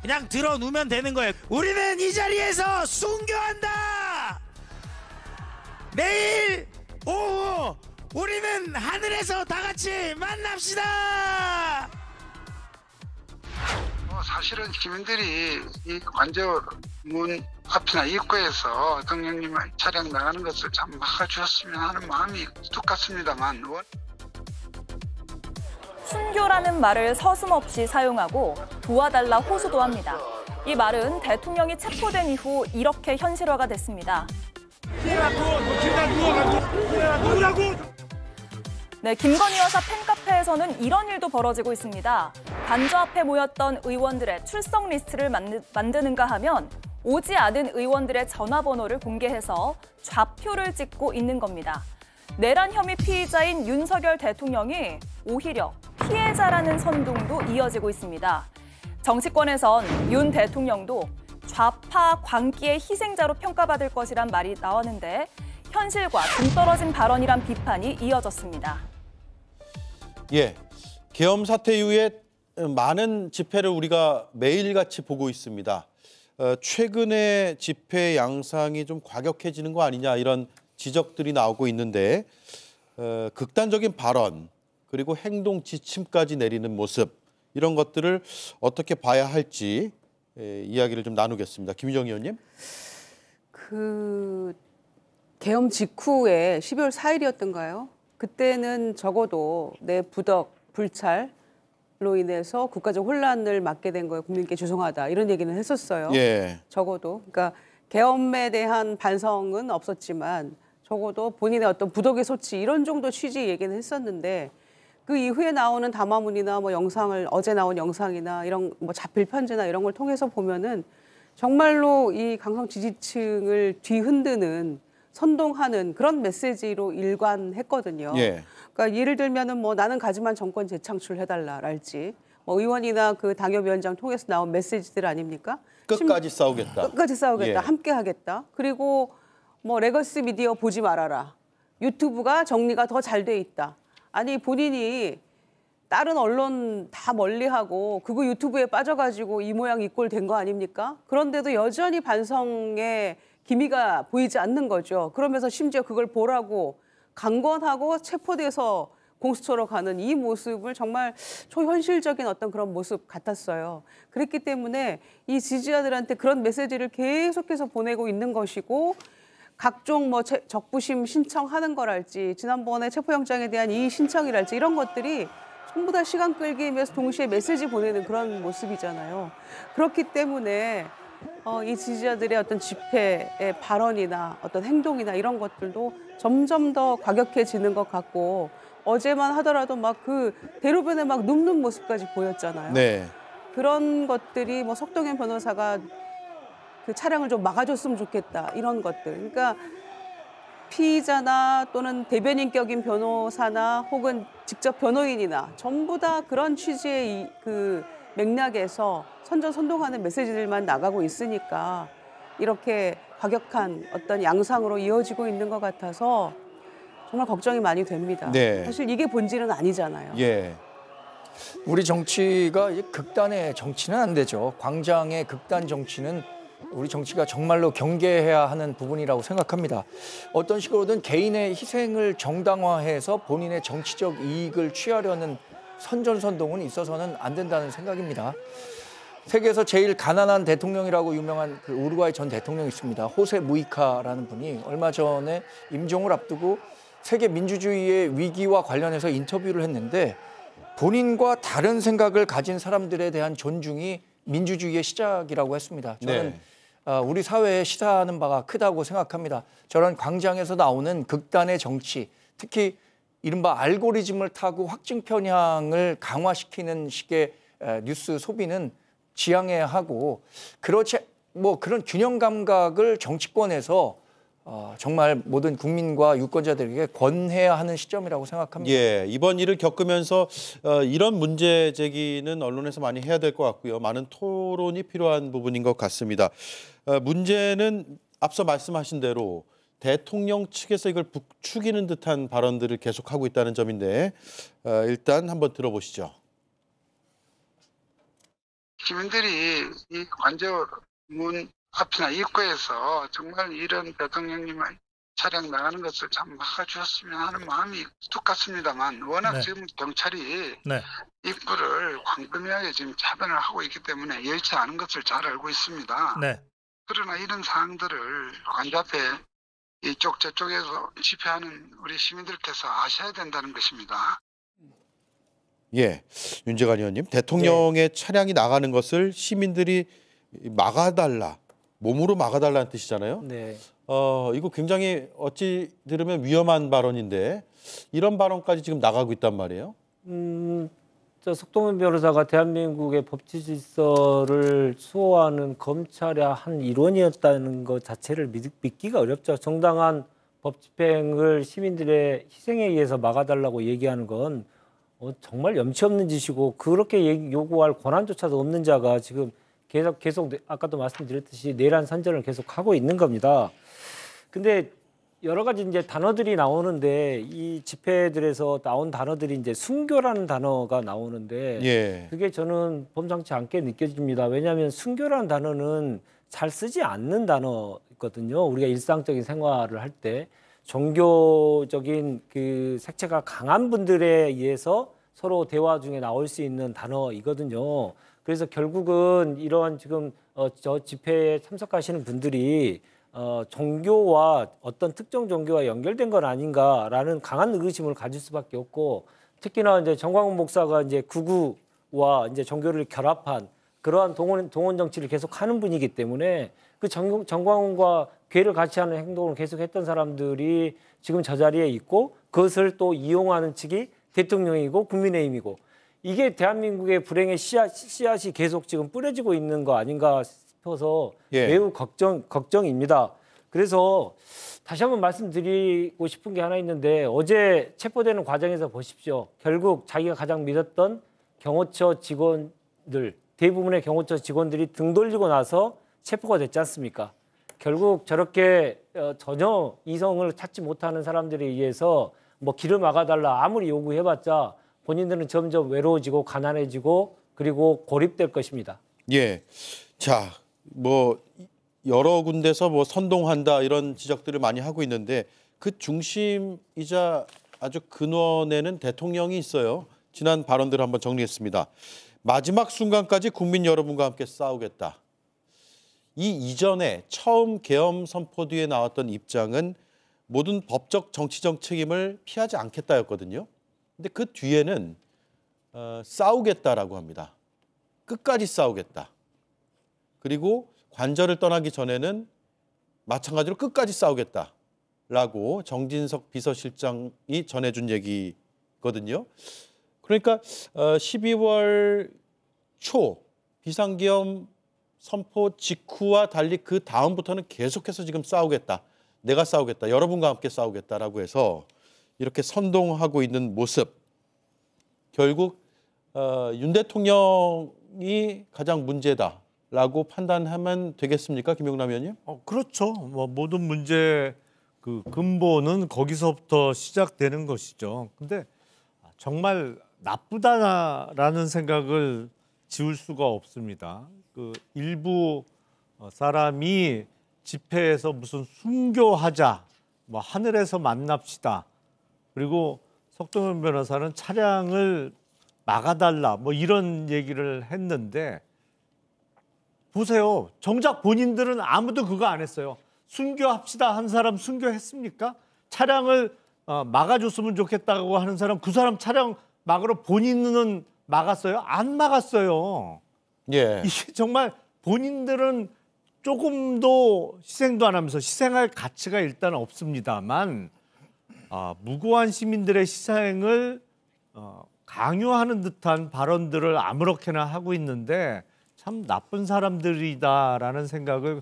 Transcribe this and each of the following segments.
그냥 들어누면 되는 거예요. 우리는 이 자리에서 순교한다. 내일 오후 우리는 하늘에서 다 같이 만납시다. 사실은 시민들이 이 관저문 앞이나 입구에서 대통령님 차량 나가는 것을 참 막아주었으면 하는 마음이 뚝 같습니다만, 순교라는 말을 서슴없이 사용하고 도와달라 호소도 합니다. 이 말은 대통령이 체포된 이후 이렇게 현실화가 됐습니다. 네, 김건희 여사 팬카페에서는 이런 일도 벌어지고 있습니다. 관저 앞에 모였던 의원들의 출석 리스트를 만드는가 하면 오지 않은 의원들의 전화번호를 공개해서 좌표를 찍고 있는 겁니다. 내란 혐의 피의자인 윤석열 대통령이 오히려 피해자라는 선동도 이어지고 있습니다. 정치권에선 윤 대통령도 좌파 광기의 희생자로 평가받을 것이란 말이 나왔는데 현실과 동떨어진 발언이란 비판이 이어졌습니다. 예, 계엄 사태 이후에 많은 집회를 우리가 매일같이 보고 있습니다. 최근에 집회 양상이 좀 과격해지는 거 아니냐 이런 지적들이 나오고 있는데 극단적인 발언 그리고 행동 지침까지 내리는 모습 이런 것들을 어떻게 봐야 할지 이야기를 좀 나누겠습니다. 김유정 의원님. 계엄 직후에 12월 4일이었던가요? 그때는 적어도 내 부덕, 불찰로 인해서 국가적 혼란을 맞게 된 거에 국민께 죄송하다 이런 얘기는 했었어요. 예. 적어도. 그러니까 계엄에 대한 반성은 없었지만 적어도 본인의 어떤 부덕의 소치 이런 정도 취지 얘기는 했었는데 그 이후에 나오는 담화문이나 뭐 영상을 어제 나온 영상이나 이런 뭐 자필 편지나 이런 걸 통해서 보면은 정말로 이 강성 지지층을 뒤흔드는 선동하는 그런 메시지로 일관했거든요. 예. 그러니까 예를 들면은 뭐 나는 가지만 정권 재창출해달라랄지 뭐 의원이나 그 당협위원장 통해서 나온 메시지들 아닙니까? 끝까지 싸우겠다. 끝까지 싸우겠다. 예. 함께 하겠다. 그리고 뭐 레거시 미디어 보지 말아라. 유튜브가 정리가 더 잘 돼 있다. 아니 본인이 다른 언론 다 멀리하고 그거 유튜브에 빠져가지고 이 모양 이 꼴 된 거 아닙니까? 그런데도 여전히 반성의 기미가 보이지 않는 거죠. 그러면서 심지어 그걸 보라고 강권하고 체포돼서 공수처로 가는 이 모습을 정말 초현실적인 어떤 그런 모습 같았어요. 그랬기 때문에 이 지지자들한테 그런 메시지를 계속해서 보내고 있는 것이고 각종 뭐 적부심 신청하는 거랄지 지난번에 체포영장에 대한 이 신청이랄지 이런 것들이 전부 다 시간 끌기면서 동시에 메시지 보내는 그런 모습이잖아요. 그렇기 때문에 이 지지자들의 어떤 집회의 발언이나 어떤 행동이나 이런 것들도 점점 더 과격해지는 것 같고 어제만 하더라도 막 그 대로변에 막 눕는 모습까지 보였잖아요. 네. 그런 것들이 뭐 석동현 변호사가 그 차량을 좀 막아줬으면 좋겠다 이런 것들. 그러니까 피의자나 또는 대변인격인 변호사나 혹은 직접 변호인이나 전부 다 그런 취지의 그 맥락에서 선전선동하는 메시지들만 나가고 있으니까 이렇게 과격한 어떤 양상으로 이어지고 있는 것 같아서 정말 걱정이 많이 됩니다. 네. 사실 이게 본질은 아니잖아요. 예. 우리 정치가 극단의 정치는 안 되죠. 광장의 극단 정치는 우리 정치가 정말로 경계해야 하는 부분이라고 생각합니다. 어떤 식으로든 개인의 희생을 정당화해서 본인의 정치적 이익을 취하려는 선전선동은 있어서는 안 된다는 생각입니다. 세계에서 제일 가난한 대통령이라고 유명한 그 우루과이 전 대통령이 있습니다. 호세 무이카라는 분이 얼마 전에 임종을 앞두고 세계 민주주의의 위기와 관련해서 인터뷰를 했는데 본인과 다른 생각을 가진 사람들에 대한 존중이 민주주의의 시작이라고 했습니다. 저는 우리 사회에 시사하는 바가 크다고 생각합니다. 저런 광장에서 나오는 극단의 정치, 특히 이른바 알고리즘을 타고 확증 편향을 강화시키는 식의 뉴스 소비는 지양해야 하고 그렇지 뭐 그런 균형 감각을 정치권에서 정말 모든 국민과 유권자들에게 권해야 하는 시점이라고 생각합니다. 예, 이번 일을 겪으면서 이런 문제 제기는 언론에서 많이 해야 될 것 같고요. 많은 토론이 필요한 부분인 것 같습니다. 문제는 앞서 말씀하신 대로 대통령 측에서 이걸 부추기는 듯한 발언들을 계속하고 있다는 점인데 일단 한번 들어보시죠. 시민들이 이 관저문 앞이나 입구에서 정말 이런 대통령님 차량 나가는 것을 참 막아주었으면 하는 마음이 뚝같습니다만 워낙 네. 지금 경찰이 네. 입구를 광범위하게 지금 차단을 하고 있기 때문에 여의치 않은 것을 잘 알고 있습니다. 네. 그러나 이런 사항들을 관저 앞에 이쪽 저쪽에서 집회하는 우리 시민들께서 아셔야 된다는 것입니다. 예, 윤재관 의원님, 대통령의 차량이 나가는 것을 시민들이 막아달라, 몸으로 막아달라는 뜻이잖아요. 네. 이거 굉장히 어찌 들으면 위험한 발언인데 이런 발언까지 지금 나가고 있단 말이에요. 저 석동현 변호사가 대한민국의 법치 질서를 수호하는 검찰의 한 일원이었다는 것 자체를 믿기가 어렵죠. 정당한 법 집행을 시민들의 희생에 의해서 막아달라고 얘기하는 건 정말 염치 없는 짓이고 그렇게 요구할 권한조차도 없는 자가 지금 계속 아까도 말씀드렸듯이 내란 선전을 계속 하고 있는 겁니다. 근데 여러 가지 이제 단어들이 나오는데 이 집회들에서 나온 단어들이 이제 순교라는 단어가 나오는데 예. 그게 저는 범상치 않게 느껴집니다. 왜냐하면 순교라는 단어는 잘 쓰지 않는 단어거든요. 우리가 일상적인 생활을 할 때 종교적인 그 색채가 강한 분들에 의해서 서로 대화 중에 나올 수 있는 단어이거든요. 그래서 결국은 이런 지금 저 집회에 참석하시는 분들이 종교와 어떤 특정 종교와 연결된 건 아닌가라는 강한 의구심을 가질 수밖에 없고 특히나 이제 정광훈 목사가 이제 극우와 이제 종교를 결합한 그러한 동원 정치를 계속 하는 분이기 때문에 그 정광훈과 괴를 같이 하는 행동을 계속했던 사람들이 지금 저 자리에 있고 그것을 또 이용하는 측이 대통령이고 국민의힘이고 이게 대한민국의 불행의 씨앗이 계속 지금 뿌려지고 있는 거 아닌가 싶어서 예. 매우 걱정입니다. 그래서 다시 한번 말씀드리고 싶은 게 하나 있는데 어제 체포되는 과정에서 보십시오. 결국 자기가 가장 믿었던 경호처 직원들 대부분의 경호처 직원들이 등 돌리고 나서 체포가 됐지 않습니까? 결국 저렇게 전혀 이성을 찾지 못하는 사람들에 의해서 뭐 길을 막아달라 아무리 요구해봤자 본인들은 점점 외로워지고 가난해지고 그리고 고립될 것입니다. 예. 자, 뭐 여러 군데서 뭐 선동한다 이런 지적들을 많이 하고 있는데 그 중심이자 아주 근원에는 대통령이 있어요. 지난 발언들을 한번 정리했습니다. 마지막 순간까지 국민 여러분과 함께 싸우겠다. 이 이전에 처음 계엄 선포 뒤에 나왔던 입장은 모든 법적 정치적 책임을 피하지 않겠다였거든요. 근데 그 뒤에는 싸우겠다라고 합니다. 끝까지 싸우겠다. 그리고 관저를 떠나기 전에는 마찬가지로 끝까지 싸우겠다라고 정진석 비서실장이 전해준 얘기거든요. 그러니까 12월 초 비상계엄 선포 직후와 달리 그 다음부터는 계속해서 지금 싸우겠다. 내가 싸우겠다. 여러분과 함께 싸우겠다라고 해서 이렇게 선동하고 있는 모습. 결국 윤 대통령이 가장 문제다라고 판단하면 되겠습니까? 김용남 의원님? 그렇죠. 뭐 모든 문제 그 근본은 거기서부터 시작되는 것이죠. 근데 정말 나쁘다라는 생각을 지울 수가 없습니다. 그 일부 사람이 집회에서 무슨 순교하자, 뭐 하늘에서 만납시다. 그리고 석동현 변호사는 차량을 막아달라, 뭐 이런 얘기를 했는데 보세요. 정작 본인들은 아무도 그거 안 했어요. 순교합시다 한 사람 순교했습니까? 차량을 막아줬으면 좋겠다고 하는 사람, 그 사람 차량 막으러 본인은 막았어요? 안 막았어요. 예. 이게 정말 본인들은 조금도 희생도 안 하면서 희생할 가치가 일단 없습니다만 무고한 시민들의 희생을 강요하는 듯한 발언들을 아무렇게나 하고 있는데 참 나쁜 사람들이다라는 생각을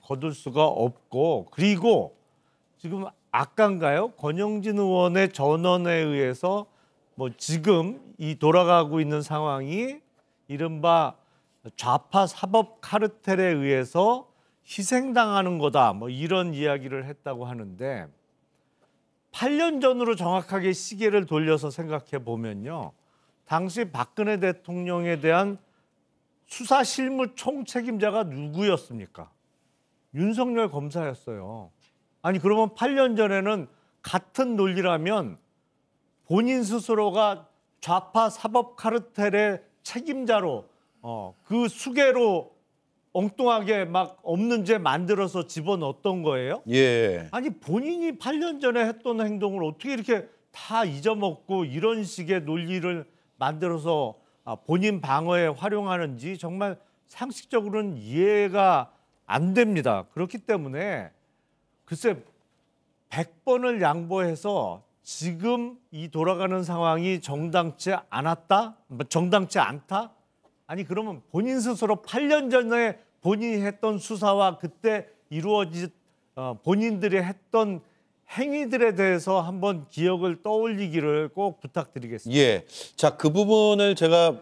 거둘 수가 없고 그리고 지금 아까인가요? 권영진 의원의 전원에 의해서 뭐 지금 이 돌아가고 있는 상황이 이른바 좌파 사법 카르텔에 의해서 희생당하는 거다. 뭐 이런 이야기를 했다고 하는데 8년 전으로 정확하게 시계를 돌려서 생각해 보면요. 당시 박근혜 대통령에 대한 수사 실무 총책임자가 누구였습니까? 윤석열 검사였어요. 아니 그러면 8년 전에는 같은 논리라면 본인 스스로가 좌파 사법 카르텔의 책임자로 그 수괴로 엉뚱하게 막 없는 죄 만들어서 집어넣었던 거예요? 예. 아니 본인이 8년 전에 했던 행동을 어떻게 이렇게 다 잊어먹고 이런 식의 논리를 만들어서 본인 방어에 활용하는지 정말 상식적으로는 이해가 안 됩니다. 그렇기 때문에 글쎄 100번을 양보해서 지금 이 돌아가는 상황이 정당치 않았다? 정당치 않다? 아니 그러면 본인 스스로 8년 전에 본인이 했던 수사와 그때 이루어진 본인들이 했던 행위들에 대해서 한번 기억을 떠올리기를 꼭 부탁드리겠습니다. 예. 자, 그 부분을 제가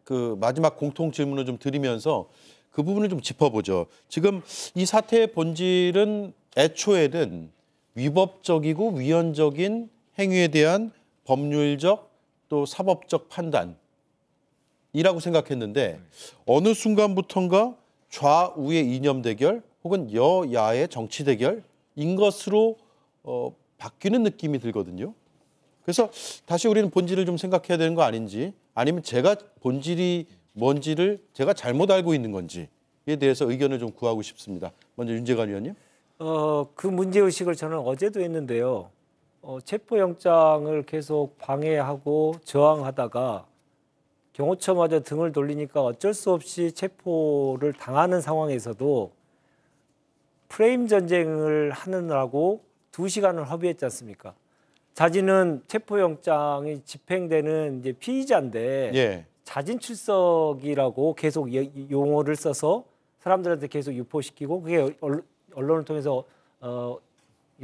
그 마지막 공통 질문을 좀 드리면서 그 부분을 좀 짚어보죠. 지금 이 사태의 본질은 애초에는 위법적이고 위헌적인 행위에 대한 법률적 또 사법적 판단이라고 생각했는데 어느 순간부턴가 좌우의 이념 대결 혹은 여야의 정치 대결인 것으로 바뀌는 느낌이 들거든요. 그래서 다시 우리는 본질을 좀 생각해야 되는 거 아닌지, 아니면 제가 본질이 뭔지를 제가 잘못 알고 있는 건지에 대해서 의견을 좀 구하고 싶습니다. 먼저 윤재관 의원님. 그 문제의식을 저는 어제도 했는데요. 체포영장을 계속 방해하고 저항하다가 경호처마저 등을 돌리니까 어쩔 수 없이 체포를 당하는 상황에서도 프레임 전쟁을 하느라고 2시간을 허비했지 않습니까? 자진은 체포영장이 집행되는 이제 피의자인데 예. 자진 출석이라고 계속 용어를 써서 사람들한테 계속 유포시키고 그게 언론을 통해서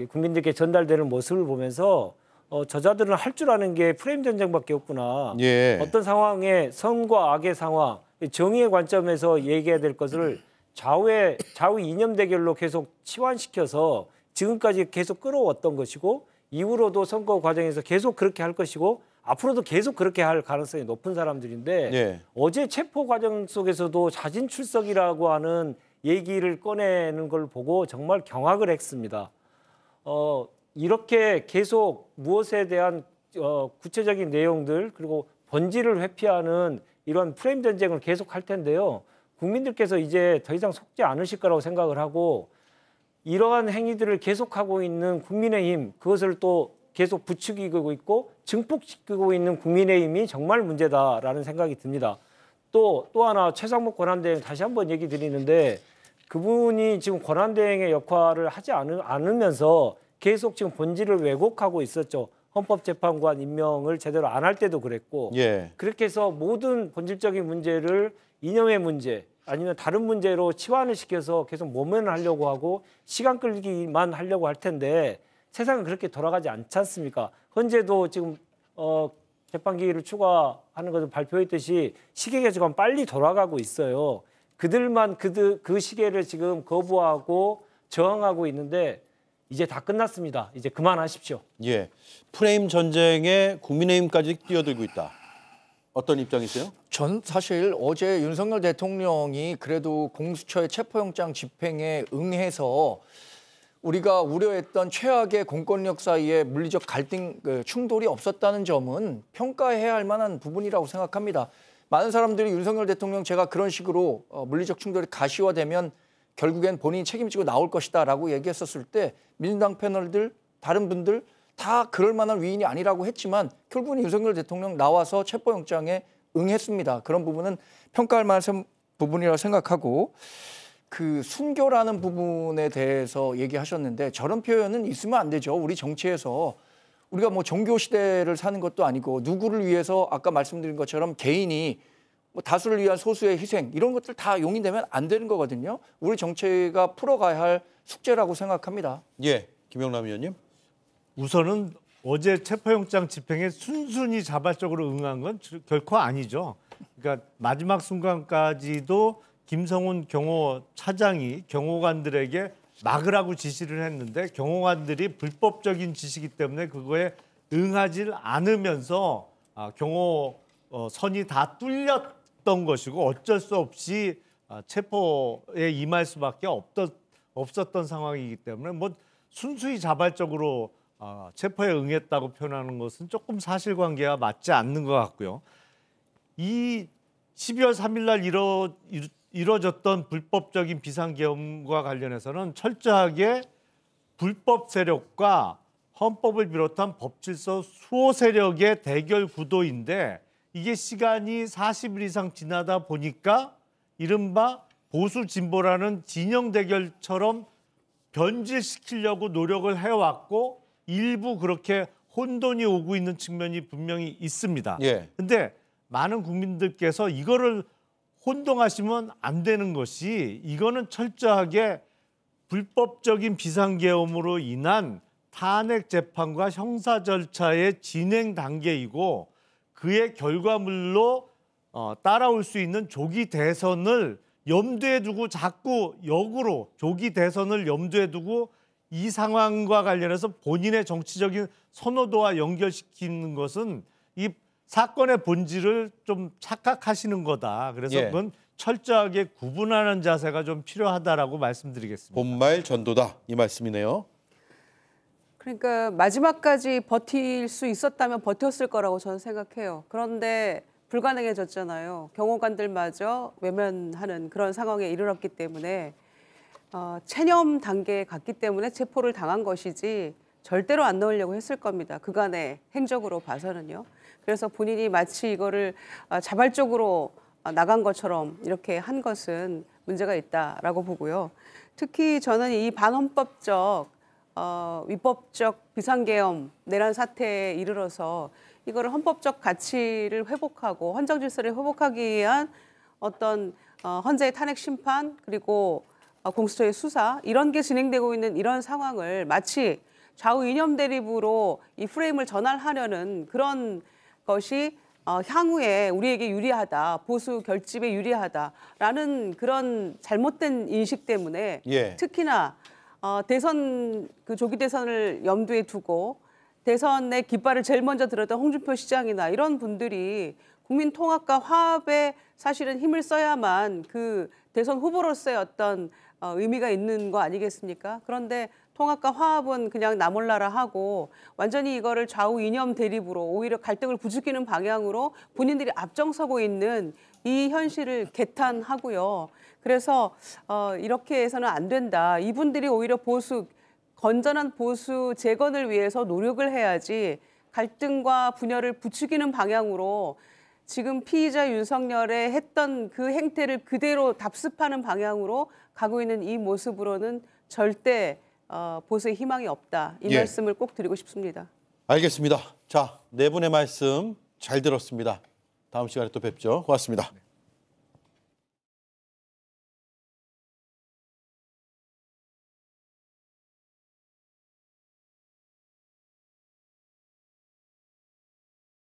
국민들께 전달되는 모습을 보면서 저자들은 할 줄 아는 게 프레임 전쟁밖에 없구나. 예. 어떤 상황에 선과 악의 상황, 정의의 관점에서 얘기해야 될 것을 좌우 이념 대결로 계속 치환시켜서 지금까지 계속 끌어왔던 것이고 이후로도 선거 과정에서 계속 그렇게 할 것이고 앞으로도 계속 그렇게 할 가능성이 높은 사람들인데 예. 어제 체포 과정 속에서도 자진 출석이라고 하는 얘기를 꺼내는 걸 보고 정말 경악을 했습니다. 이렇게 계속 무엇에 대한 구체적인 내용들 그리고 본질을 회피하는 이런 프레임 전쟁을 계속 할 텐데요. 국민들께서 이제 더 이상 속지 않으실 거라고 생각을 하고 이러한 행위들을 계속하고 있는 국민의힘 그것을 또 계속 부추기고 있고 증폭시키고 있는 국민의힘이 정말 문제다라는 생각이 듭니다. 또 하나 최상목 권한대행 다시 한번 얘기 드리는데 그분이 지금 권한대행의 역할을 하지 않으면서 계속 지금 본질을 왜곡하고 있었죠. 헌법재판관 임명을 제대로 안 할 때도 그랬고 예. 그렇게 해서 모든 본질적인 문제를 이념의 문제 아니면 다른 문제로 치환을 시켜서 계속 모면을 하려고 하고 시간 끌기만 하려고 할 텐데 세상은 그렇게 돌아가지 않지 않습니까? 현재도 지금 재판 기일을 추가하는 것을 발표했듯이 시계가 지금 빨리 돌아가고 있어요. 그들만 그 시계를 지금 거부하고 저항하고 있는데 이제 다 끝났습니다. 이제 그만하십시오. 예. 프레임 전쟁에 국민의힘까지 뛰어들고 있다. 어떤 입장이세요? 전 사실 어제 윤석열 대통령이 그래도 공수처의 체포영장 집행에 응해서 우리가 우려했던 최악의 공권력 사이에 물리적 갈등, 충돌이 없었다는 점은 평가해야 할 만한 부분이라고 생각합니다. 많은 사람들이 윤석열 대통령 제가 그런 식으로 물리적 충돌이 가시화되면 결국엔 본인이 책임지고 나올 것이다라고 얘기했었을 때 민주당 패널들, 다른 분들 다 그럴 만한 위인이 아니라고 했지만 결국은 윤석열 대통령 나와서 체포영장에 응했습니다. 그런 부분은 평가할 만한 부분이라고 생각하고 그 순교라는 부분에 대해서 얘기하셨는데 저런 표현은 있으면 안 되죠. 우리 정치에서 우리가 뭐 종교 시대를 사는 것도 아니고 누구를 위해서 아까 말씀드린 것처럼 개인이 뭐 다수를 위한 소수의 희생 이런 것들 다 용인되면 안 되는 거거든요. 우리 정치가 풀어가야 할 숙제라고 생각합니다. 예, 김영남 의원님. 우선은 어제 체포영장 집행에 순순히 자발적으로 응한 건 결코 아니죠. 그러니까 마지막 순간까지도 김성훈 경호차장이 경호관들에게 막으라고 지시를 했는데 경호관들이 불법적인 지시기 때문에 그거에 응하지 않으면서 경호선이 다 없던 것이고 어쩔 수 없이 체포에 임할 수밖에 없었던 상황이기 때문에 뭐 순수히 자발적으로 체포에 응했다고 표현하는 것은 조금 사실관계와 맞지 않는 것 같고요. 이 12월 3일 날 이뤄졌던 불법적인 비상계엄과 관련해서는 철저하게 불법 세력과 헌법을 비롯한 법질서 수호 세력의 대결 구도인데 이게 시간이 40일 이상 지나다 보니까 이른바 보수 진보라는 진영 대결처럼 변질시키려고 노력을 해왔고 일부 그렇게 혼돈이 오고 있는 측면이 분명히 있습니다. 근데 많은 국민들께서 이거를 혼동하시면 안 되는 것이 이거는 철저하게 불법적인 비상계엄으로 인한 탄핵 재판과 형사 절차의 진행 단계이고 그의 결과물로 따라올 수 있는 조기 대선을 염두에 두고 자꾸 역으로 조기 대선을 염두에 두고 이 상황과 관련해서 본인의 정치적인 선호도와 연결시키는 것은 이 사건의 본질을 좀 착각하시는 거다. 그래서 그건 철저하게 구분하는 자세가 좀 필요하다라고 말씀드리겠습니다. 본말 전도다 이 말씀이네요. 그러니까 마지막까지 버틸 수 있었다면 버텼을 거라고 저는 생각해요. 그런데 불가능해졌잖아요. 경호관들마저 외면하는 그런 상황에 이르렀기 때문에 체념 단계에 갔기 때문에 체포를 당한 것이지 절대로 안 넣으려고 했을 겁니다. 그간의 행적으로 봐서는요. 그래서 본인이 마치 이거를 자발적으로 나간 것처럼 이렇게 한 것은 문제가 있다라고 보고요. 특히 저는 이 반헌법적 위법적 비상계엄 내란 사태에 이르러서 이거를 헌법적 가치를 회복하고 헌정 질서를 회복하기 위한 어떤 헌재의 탄핵 심판 그리고 공수처의 수사 이런 게 진행되고 있는 이런 상황을 마치 좌우 이념 대립으로 이 프레임을 전환하려는 그런 것이 향후에 우리에게 유리하다, 보수 결집에 유리하다라는 그런 잘못된 인식 때문에 특히나 대선 그 조기 대선을 염두에 두고 대선의 깃발을 제일 먼저 들었던 홍준표 시장이나 이런 분들이 국민 통합과 화합에 사실은 힘을 써야만 그 대선 후보로서의 어떤 의미가 있는 거 아니겠습니까? 그런데 통합과 화합은 그냥 나몰라라 하고 완전히 이거를 좌우 이념 대립으로 오히려 갈등을 부추기는 방향으로 본인들이 앞장서고 있는 이 현실을 개탄하고요. 그래서 이렇게 해서는 안 된다. 이분들이 오히려 건전한 보수 재건을 위해서 노력을 해야지 갈등과 분열을 부추기는 방향으로 지금 피의자 윤석열의 했던 그 행태를 그대로 답습하는 방향으로 가고 있는 이 모습으로는 절대 보수의 희망이 없다. 이 말씀을 꼭 드리고 싶습니다. 알겠습니다. 자, 네 분의 말씀 잘 들었습니다. 다음 시간에 또 뵙죠. 고맙습니다.